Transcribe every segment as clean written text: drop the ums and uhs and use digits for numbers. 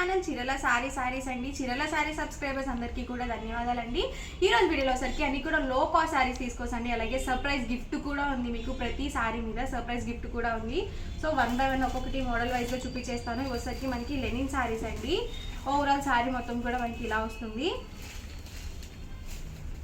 Channel చీరల సారీస్ అండి. చీరల సారీ సబ్స్క్రైబర్స్ అందరికీ కూడా ధన్యవాదాలండి. ఈ రోజు వీడియోలో సరికి అన్ని కూడా లో కాస్ట్ సారీస్ తీసుకోసండి. అలాగే సర్ప్రైజ్ గిఫ్ట్ కూడా ఉంది, మీకు ప్రతి సారీ మీద సర్ప్రైజ్ గిఫ్ట్ కూడా ఉంది. సో 1 by 1 ఒక్కొక్కటి మోడల్ వైజ్ గా చూపించేస్తాను. ఇవసరికి మనకి లెనిన్ సారీస్ అండి. ఓవరాల్ సారీ మొత్తం కూడా మనకి ఇలా వస్తుంది.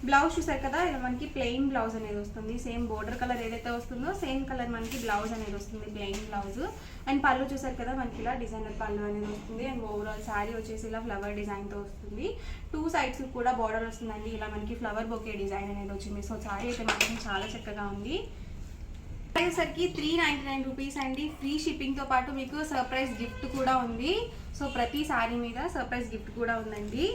బ్లౌజ్ చూసారు కదా, ఇలా మనకి ప్లెయిన్ బ్లౌజ్ అనేది వస్తుంది. సేమ్ బోర్డర్ కలర్ ఏదైతే వస్తుందో సేమ్ కలర్ మనకి బ్లౌజ్ అనేది వస్తుంది, ప్లెయిన్ బ్లౌజ్. అండ్ పళ్ళు చూసారు కదా, మనకి ఇలా డిజైనర్ పళ్ళు అనేది వస్తుంది. అండ్ ఓవరాల్ శారీ వచ్చేసి ఇలా ఫ్లవర్ డిజైన్తో వస్తుంది. 2 sides కూడా బార్డర్ వస్తుందండి. ఇలా మనకి ఫ్లవర్ బొకే డిజైన్ అనేది వచ్చింది. సో శారీ అయితే మాత్రం చాలా చక్కగా ఉంది. వచ్చేసరికి 399 రూపీస్ అండి. ఫ్రీ షిప్పింగ్తో పాటు మీకు సర్ప్రైజ్ గిఫ్ట్ కూడా ఉంది. సో ప్రతి శారీ మీద సర్ప్రైజ్ గిఫ్ట్ కూడా ఉందండి.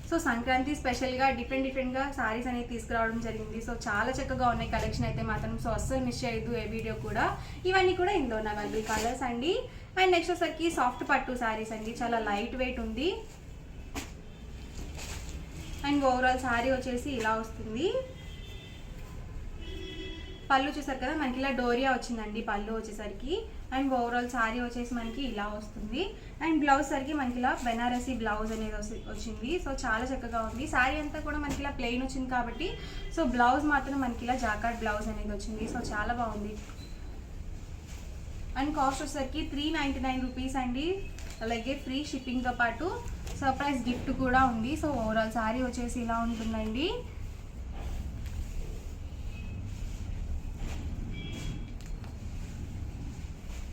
సో సంక్రాంతి స్పెషల్గా డిఫరెంట్గా సారీస్ అనేది తీసుకురావడం జరిగింది. సో చాలా చక్కగా ఉన్నాయి కలెక్షన్ అయితే మాత్రం. సో అస్సలు మిస్ చేయొద్దు ఏ వీడియో కూడా. ఇవన్నీ కూడా ఇందులో అవైలబుల్ కలర్స్ అండి. అండ్ నెక్స్ట్ వచ్చేసరికి సాఫ్ట్ పట్టు సారీస్ అండి. చాలా లైట్ వెయిట్ ఉంది. అండ్ ఓవరాల్ సారీ వచ్చేసి ఇలా వస్తుంది. పళ్ళు చూసారు కదా, మనకి ఇలా డోరియా వచ్చిందండి పళ్ళు వచ్చేసరికి. అండ్ ఓవరాల్ సారీ వచ్చేసి మనకి ఇలా వస్తుంది. అండ్ బ్లౌజ్ సరికి మనకి ఇలా బెనారసీ బ్లౌజ్ అనేది వచ్చింది. సో చాలా చక్కగా ఉంది. సారీ అంతా కూడా మనకి ఇలా ప్లెయిన్ వచ్చింది కాబట్టి సో బ్లౌజ్ మాత్రం మనకి ఇలా జాకార్డ్ బ్లౌజ్ అనేది వచ్చింది. సో చాలా బాగుంది. అండ్ కాస్ట్ వచ్చేసరికి 399 రూపీస్ అండి. అలాగే ఫ్రీ షిప్పింగ్తో పాటు సర్ప్రైజ్ గిఫ్ట్ కూడా ఉంది. సో ఓవరాల్ సారీ వచ్చేసి ఇలా ఉంటుందండి.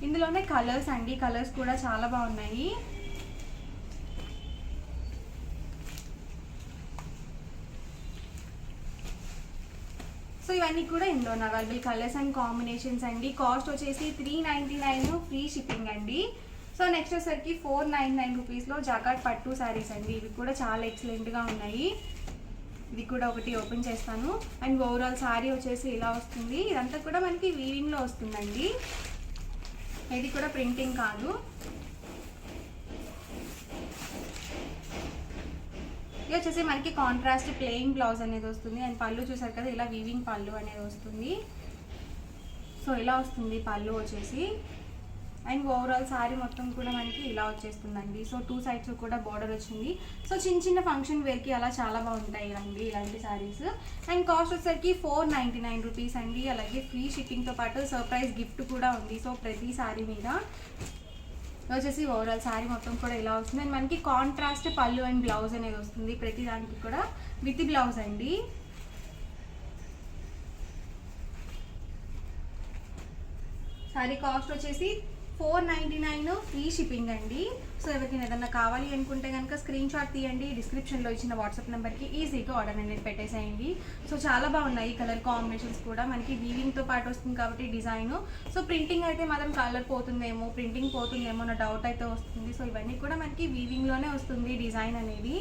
ఇందులోనే కలర్స్ అండి, కలర్స్ కూడా చాలా బాగున్నాయి. సో ఇవన్నీ కూడా ఇందులో అవైలబుల్ కలర్స్ అండ్ కాంబినేషన్స్ అండి. కాస్ట్ వచ్చేసి 399 ఫ్రీ షిప్పింగ్ అండి. సో నెక్స్ట్ వచ్చేసరికి 499 రూపీస్లో జాకార్డ్ పట్టు శారీస్ అండి. ఇవి కూడా చాలా ఎక్సలెంట్గా ఉన్నాయి. ఇది కూడా ఒకటి ఓపెన్ చేస్తాను. అండ్ ఓవరాల్ శారీ వచ్చేసి ఇలా వస్తుంది. ఇదంతా కూడా మనకి వీవింగ్లో వస్తుందండి, ఇది కూడా ప్రింటింగ్ కాదు. ఇది వచ్చేసి మనకి కాంట్రాస్ట్ ప్లెయిన్ బ్లౌజ్ అనేది వస్తుంది. అండ్ పళ్ళు చూసారు కదా, ఇలా వీవింగ్ పళ్ళు అనేది వస్తుంది. సో ఇలా వస్తుంది పళ్ళు వచ్చేసి. అండ్ ఓవరాల్ శారీ మొత్తం కూడా మనకి ఇలా వచ్చేస్తుందండి. సో 2 sides కూడా బార్డర్ వచ్చింది. సో చిన్న ఫంక్షన్ వేర్కి అలా చాలా బాగుంటాయి అండి ఇలాంటి శారీస్. అండ్ కాస్ట్ వచ్చేసరికి 499 రూపీస్ అండి. అలాగే ఫ్రీ షిప్పింగ్తో పాటు సర్ప్రైజ్ గిఫ్ట్ కూడా ఉంది. సో ప్రతి శారీ మీద వచ్చేసి ఓవరాల్ శారీ మొత్తం కూడా ఇలా వస్తుంది. అండ్ మనకి కాంట్రాస్ట్ పళ్ళు అండ్ బ్లౌజ్ అనేది వస్తుంది. ప్రతి దానికి కూడా విత్ బ్లౌజ్ అండి. శారీ కాస్ట్ వచ్చేసి 499 ఫ్రీ షిప్పింగ్ అండి. సో ఎవరికైనా ఏదన్నా కావాలి అనుకుంటే కనుక స్క్రీన్ షాట్ తీయండి. డిస్క్రిప్షన్లో ఇచ్చిన వాట్సాప్ నెంబర్కి ఈజీగా ఆర్డర్ అనేది పెట్టేసేయండి. సో చాలా బాగున్నాయి కలర్ కాంబినేషన్స్ కూడా. మనకి వీవింగ్తో పాటు వస్తుంది కాబట్టి డిజైన్. సో ప్రింటింగ్ అయితే మాత్రం కలర్ పోతుందేమో, ప్రింటింగ్ పోతుందేమో నా డౌట్ అయితే వస్తుంది. సో ఇవన్నీ కూడా మనకి వీవింగ్లోనే వస్తుంది డిజైన్ అనేది.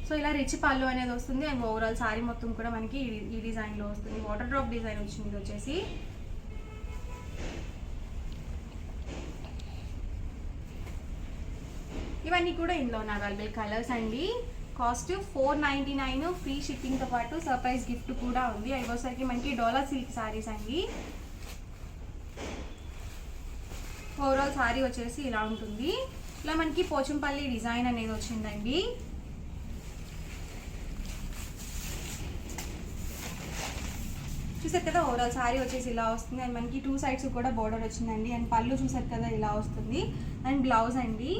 సో ఇలా రిచ్ పళ్ళు అనేది వస్తుంది. అండ్ ఓవరాల్ శారీ మొత్తం కూడా మనకి ఈ డిజైన్లో వస్తుంది. వాటర్ డ్రాప్ డిజైన్ వచ్చింది వచ్చేసి. ఇవన్నీ కూడా ఇందులో అవైలబుల్ కలర్స్ అండి. కాస్ట్ 499 ఫ్రీ షిప్పింగ్తో పాటు సర్ప్రైజ్ గిఫ్ట్ కూడా ఉంది. అయిపోసరికి మనకి డోలా సిల్క్ శారీస్ అండి. ఓవరాల్ శారీ వచ్చేసి ఇలా ఉంటుంది. ఇలా మనకి పోచంపల్లి డిజైన్ అనేది వచ్చిందండి. చూసారు కదా, ఓవరాల్ శారీ వచ్చేసి ఇలా వస్తుంది. అండ్ మనకి 2 sides కూడా బార్డర్ వచ్చిందండి. అండ్ పళ్ళు చూసారు కదా ఇలా వస్తుంది. అండ్ బ్లౌజ్ అండి.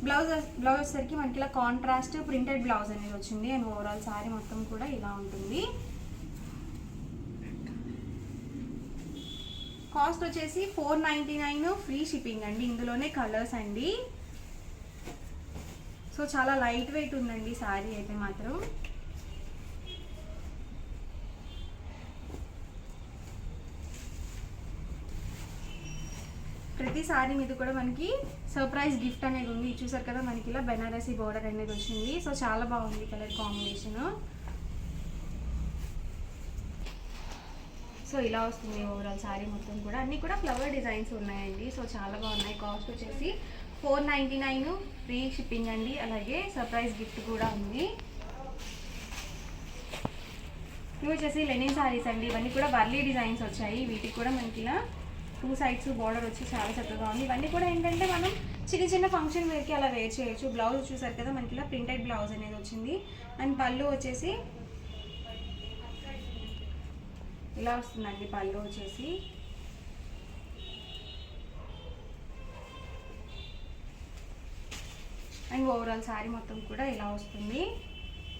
బ్లౌజ్ వచ్చేసరికి మనకి ఇలా కాంట్రాస్ట్ ప్రింటెడ్ బ్లౌజ్ అనేది వచ్చింది. అండ్ ఓవరాల్ శారీ మొత్తం కూడా ఇలా ఉంటుంది. కాస్ట్ వచ్చేసి 499 ఫ్రీ షిప్పింగ్ అండి. ఇందులోనే కలర్స్ అండి. సో చాలా లైట్ వెయిట్ ఉందండి శారీ అయితే మాత్రం. ప్రతి సారీ మీద కూడా మనకి సర్ప్రైజ్ గిఫ్ట్ అనేది ఉంది. చూసారు కదా, మనకి ఇలా బెనారసీ బోర్డర్ అనేది వచ్చింది. సో చాలా బాగుంది కలర్ కాంబినేషన్. సో ఇలా వస్తుంది ఓవరాల్ సారీ మొత్తం కూడా. అన్నీ కూడా ఫ్లవర్ డిజైన్స్ ఉన్నాయండి. సో చాలా బాగున్నాయి. కాస్ట్ వచ్చేసి 499 ఫ్రీ షిప్పింగ్ అండి. అలాగే సర్ప్రైజ్ గిఫ్ట్ కూడా ఉంది. ఇవి వచ్చేసి లెనిన్ సారీస్ అండి. ఇవన్నీ కూడా వర్లీ డిజైన్స్ వచ్చాయి. వీటికి కూడా మనకి ఇలా 2 సైడ్స్ బార్డర్ వచ్చి చాలా చక్కగా ఉంది. ఇవన్నీ కూడా ఏంటంటే మనం చిన్న చిన్న ఫంక్షన్ వేర్కి అలా వేర్ చేయొచ్చు. బ్లౌజ్ చూసారు కదా మనకి ఇలా ప్రింటెడ్ బ్లౌజ్ అనేది వచ్చింది. అండ్ పళ్ళు వచ్చేసి ఇలా వస్తుందండి. పళ్ళు వచ్చేసి అండ్ ఓవరాల్ శారీ మొత్తం కూడా ఇలా వస్తుంది.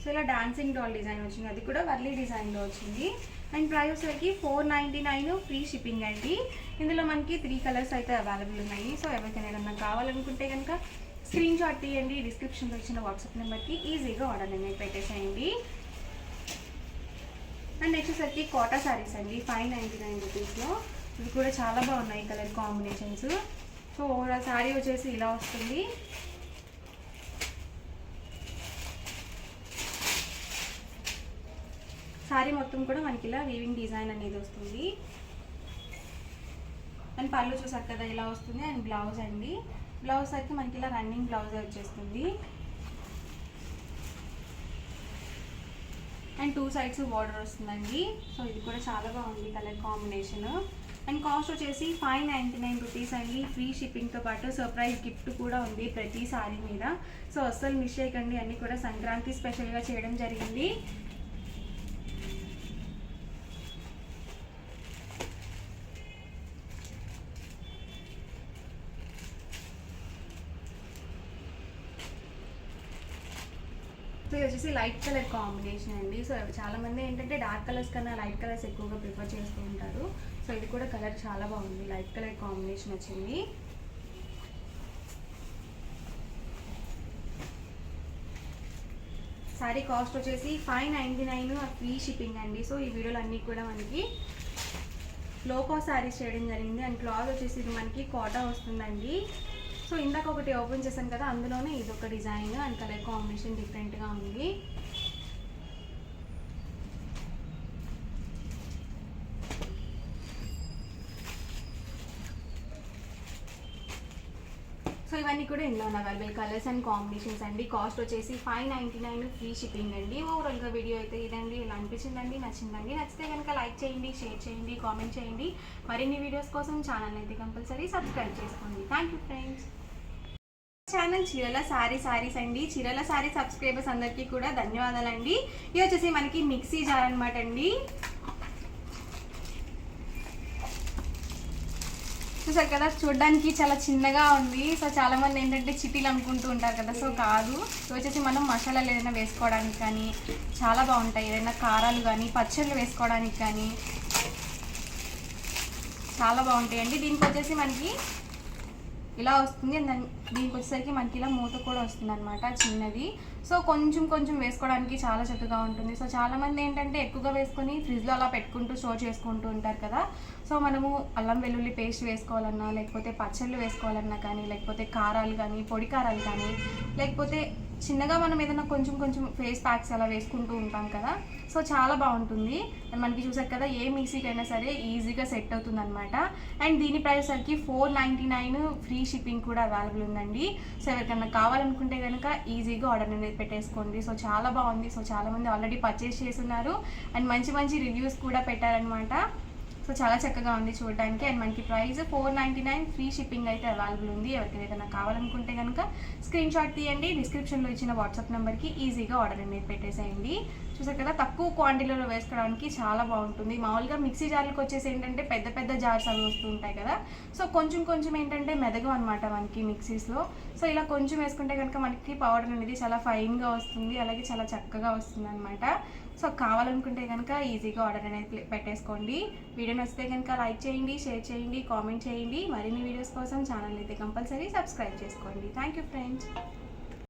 సో ఇలా డాన్సింగ్ డాల్ డిజైన్ వచ్చింది, అది కూడా వర్లీ డిజైన్లో వచ్చింది. అండ్ ప్రైస్ వచ్చేసరికి 499 ఫ్రీ షిప్పింగ్ అండి. ఇందులో మనకి 3 కలర్స్ అయితే అవైలబుల్ ఉన్నాయి. సో ఎవరికైనా ఏదన్నా కావాలనుకుంటే కనుక స్క్రీన్ షాట్ తీయండి, డిస్క్రిప్షన్లో ఇచ్చిన వాట్సాప్ నెంబర్కి ఈజీగా ఆర్డర్ అనేది పెట్టేసేయండి. అండ్ నెక్స్ట్ వచ్చేసరికి కోటా శారీస్ అండి, 599 రూపీస్లో. ఇవి కూడా చాలా బాగున్నాయి colour combinations. So overall sari వచ్చేసి ఇలా వస్తుంది. శారీ మొత్తం కూడా మనకి ఇలా వీవింగ్ డిజైన్ అనేది వస్తుంది. అండ్ పళ్ళు చూసారు కదా ఇలా వస్తుంది. అండ్ బ్లౌజ్ అండి, బ్లౌజ్ అయితే మనకి ఇలా రన్నింగ్ బ్లౌజ్ వచ్చేస్తుంది. అండ్ 2 సైడ్స్ బార్డర్ వస్తుందండి. సో ఇది కూడా చాలా బాగుంది కలర్ కాంబినేషన్. అండ్ కాస్ట్ వచ్చేసి 599 రూపీస్ అండి. ఫ్రీ షిప్పింగ్తో పాటు సర్ప్రైజ్ గిఫ్ట్ కూడా ఉంది ప్రతి శారీ మీద. సో అస్సలు మిస్ చేయకండి. అన్నీ కూడా సంక్రాంతి స్పెషల్గా చేయడం జరిగింది. సో ఇది వచ్చేసి లైట్ కలర్ కాంబినేషన్ అండి. సో చాలామంది ఏంటంటే డార్క్ కలర్స్ కన్నా లైట్ కలర్స్ ఎక్కువగా ప్రిఫర్ చేస్తూ ఉంటారు. సో ఇది కూడా కలర్ చాలా బాగుంది, లైట్ కలర్ కాంబినేషన్ వచ్చింది. సారీ కాస్ట్ వచ్చేసి 599 ఫ్రీ షిప్పింగ్ అండి. సో ఈ వీడియోలో అన్నీ కూడా మనకి లో కాస్ట్ శారీస్ చేయడం జరిగింది. అండ్ క్లాత్ వచ్చేసి ఇది మనకి కోటా వస్తుందండి. సో ఇందాక ఒకటి ఓపెన్ చేశాను కదా, అందులోనే ఇది ఒక డిజైన్ అండ్ కలర్ కాంబినేషన్ డిఫరెంట్గా ఉంది. సో ఇవన్నీ కూడా ఇందులో ఉన్న అవైలబుల్ కలర్స్ అండ్ కాంబినేషన్స్ అండి. కాస్ట్ వచ్చేసి 599 ఫ్రీ షిప్పింగ్ అండి. ఓవరాల్గా వీడియో అయితే ఇదండి. ఇలా అనిపించిందండి, నచ్చిందండి. నచ్చితే కనుక లైక్ చేయండి, షేర్ చేయండి, కామెంట్ చేయండి. మరిన్ని వీడియోస్ కోసం ఛానల్ అయితే కంపల్సరీ సబ్స్క్రైబ్ చేసుకోండి. Thank you friends. ఛానల్ చీరల సారీస్ అండి. చీరల సారీ సబ్స్క్రైబర్స్ అందరికీ కూడా ధన్యవాదాలండి. ఇది వచ్చేసి మనకి మిక్సీ జార్ అనమాట అండి. చూసారు కదా, చూడడానికి చాలా చిన్నగా ఉంది. సో చాలా మంది ఏంటంటే చిటీలు అనుకుంటూ ఉంటారు కదా, సో కాదు. ఇది వచ్చేసి మనం మసాలాలు ఏదైనా వేసుకోవడానికి కానీ చాలా బాగుంటాయి. ఏదైనా కారాలు కానీ పచ్చళ్ళు వేసుకోవడానికి కానీ చాలా బాగుంటాయండి. దీనికి వచ్చేసి మనకి ఇలా వస్తుంది. దీనికి వచ్చేసరికి మనకి ఇలా మూత కూడా వస్తుంది అనమాట, చిన్నది. సో కొంచెం వేసుకోవడానికి చాలా చక్కగా ఉంటుంది. సో చాలామంది ఏంటంటే ఎక్కువగా వేసుకొని ఫ్రిడ్జ్లో అలా పెట్టుకుంటూ స్టోర్ చేసుకుంటూ ఉంటారు కదా. సో మనము అల్లం వెల్లుల్లి పేస్ట్ వేసుకోవాలన్నా, లేకపోతే పచ్చళ్ళు వేసుకోవాలన్నా కానీ, లేకపోతే కారాలు కానీ, పొడి కారాలు కానీ, లేకపోతే చిన్నగా మనం ఏదైనా కొంచెం ఫేస్ ప్యాక్స్ అలా వేసుకుంటూ ఉంటాం కదా. సో చాలా బాగుంటుంది. అండ్ మనకి చూసారు కదా, ఏ మిక్సీకైనా సరే ఈజీగా సెట్ అవుతుంది అనమాట. అండ్ దీని ప్రైస్ సరికి 499 ఫ్రీ షిప్పింగ్ కూడా అవైలబుల్ ఉందండి. సో ఎవరికైనా కావాలనుకుంటే కనుక ఈజీగా ఆర్డర్ అనేది పెట్టేసుకోండి. సో చాలా బాగుంది. సో చాలామంది ఆల్రెడీ పర్చేస్ చేస్తున్నారు అండ్ మంచి రివ్యూస్ కూడా పెట్టారనమాట. సో చాలా చక్కగా ఉంది చూడడానికి. అండ్ మనకి ప్రైస్ 499 ఫ్రీ షిప్పింగ్ అయితే అవైలబుల్ ఉంది. ఎవరికైనా ఏదైనా కావాలనుకుంటే కనుక స్క్రీన్ షాట్ తీయండి, డిస్క్రిప్షన్లో ఇచ్చిన వాట్సాప్ నెంబర్కి ఈజీగా ఆర్డర్ అనేది పెట్టేసేయండి. చూసారు కదా, తక్కువ క్వాంటిటీలో వేసుకోవడానికి చాలా బాగుంటుంది. మామూలుగా మిక్సీ జార్లకు వచ్చేసి ఏంటంటే పెద్ద జార్స్ అవి వస్తూ ఉంటాయి కదా. సో కొంచెం ఏంటంటే మెదగం అనమాట మనకి మిక్సీస్లో. సో ఇలా కొంచెం వేసుకుంటే కనుక మనకి పౌడర్ అనేది చాలా ఫైన్గా వస్తుంది, అలాగే చాలా చక్కగా వస్తుంది అనమాట. సో కావాలనుకుంటే కనుక ఈజీగా ఆర్డర్ అనేది పెట్టేసుకోండి. వీడియో నచ్చితే కనుక లైక్ చేయండి, షేర్ చేయండి, కామెంట్ చేయండి. మరిన్ని వీడియోస్ కోసం ఛానల్ అయితే కంపల్సరీ సబ్స్క్రైబ్ చేసుకోండి. Thank you friends.